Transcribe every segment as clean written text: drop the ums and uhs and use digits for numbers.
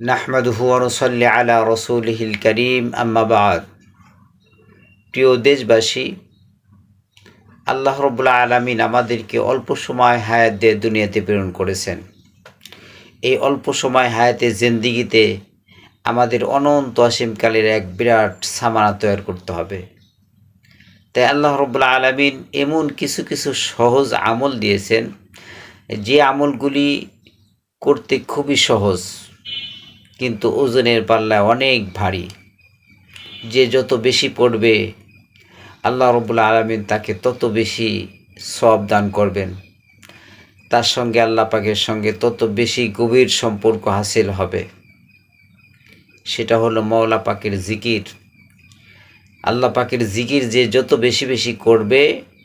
নাহমাদুহু ওয়া নুসাল্লি আলা রাসূলিহিল কারীম আম্মা বা'দ। প্রিয় দেশবাসী, আল্লাহ রাব্বুল আলামিন আমাদেরকে অল্প সময় হায়াত দিয়ে দুনিয়াতে প্রেরণ করেছেন। এই অল্প সময় হায়াতে জিন্দেগিতে আমাদের অনন্ত অসীমকালের এক বিরাট সামানা তৈরি করতে হবে। তাই আল্লাহ রাব্বুল আলামিন এমন কিছু কিছু সহজ আমল দিয়েছেন, যে আমলগুলি করতে খুবই সহজ, কিন্তু ওজনের পাল্লায় অনেক ভারী। যে যত বেশি পড়বে আল্লাহ রাব্বুল আলামিন তাকে তত বেশি সওয়াব দান করবেন। তার সঙ্গে আল্লাহ পাকের সঙ্গে তত বেশি গভীর সম্পর্ক হাসিল হবে। সেটা হলো মওলা পাকের জিকির। আল্লাহ পাকের জিকির যে যত বেশি বেশি করবে,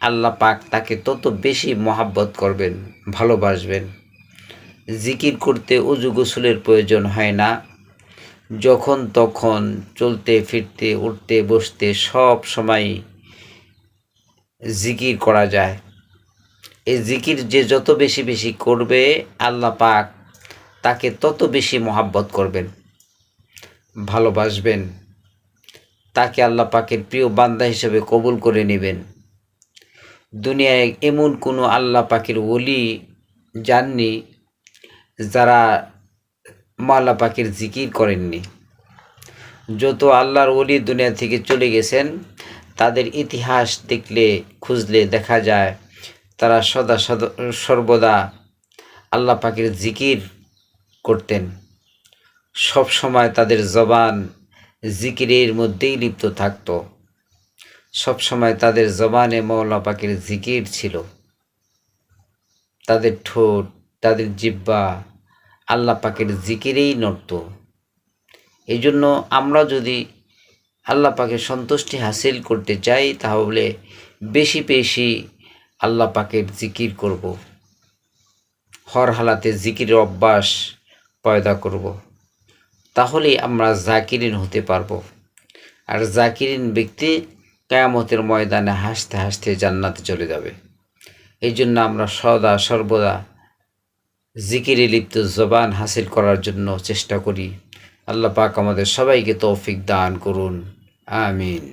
আল্লাহ পাক তাকে তত বেশি মহাব্বত করবেন, ভালোবাসবেন। জিকির করতে ওযু গোসলের প্রয়োজন হয় না। যখন তখন চলতে ফিরতে উঠতে বসতে সব সময় জিকির করা যায়। এই জিকির যে যত বেশি বেশি করবে, আল্লাহ পাক তাকে তত বেশি মহাব্বত করবেন, ভালোবাসবেন। তাকে আল্লাহ পাকের প্রিয় বান্দা হিসেবে কবুল করে নেবেন। দুনিয়ায় এমন কোনো আল্লাহ পাকের ওলি যাননি যারা মওলা পাকের জিকির করেননি। যত আল্লাহর ওলি দুনিয়া থেকে চলে গেছেন, তাদের ইতিহাস দেখলে খুঁজলে দেখা যায় তারা সর্বদা আল্লাহ পাকের জিকির করতেন। সব সময় তাদের জবান জিকিরের মধ্যেই লিপ্ত থাকত। সব সময় তাদের জবানে মওলা পাকের জিকির ছিল। তাদের ঠোঁট, তাদের জিহ্বা আল্লাহ পাকের জিকিরেই নড়ত। এই জন্য আমরা যদি আল্লাহ পাকের সন্তুষ্টি হাসিল করতে চাই, তাহলে বেশি বেশি আল্লাহ পাকের জিকির করব। হর হালাতে জিকিরের অভ্যাস পয়দা করব। তাহলেই আমরা জাকিরিন হতে পারবো। আর জাকিরিন ব্যক্তি কিয়ামতের ময়দানে হাসতে হাসতে জান্নাতে চলে যাবে। এই জন্য আমরা সর্বদা জিকিরে লিপ্ত জবান হাসিল করার জন্য চেষ্টা করি। আল্লাহ পাক আমাদের সবাইকে তৌফিক দান করুন। আমিন।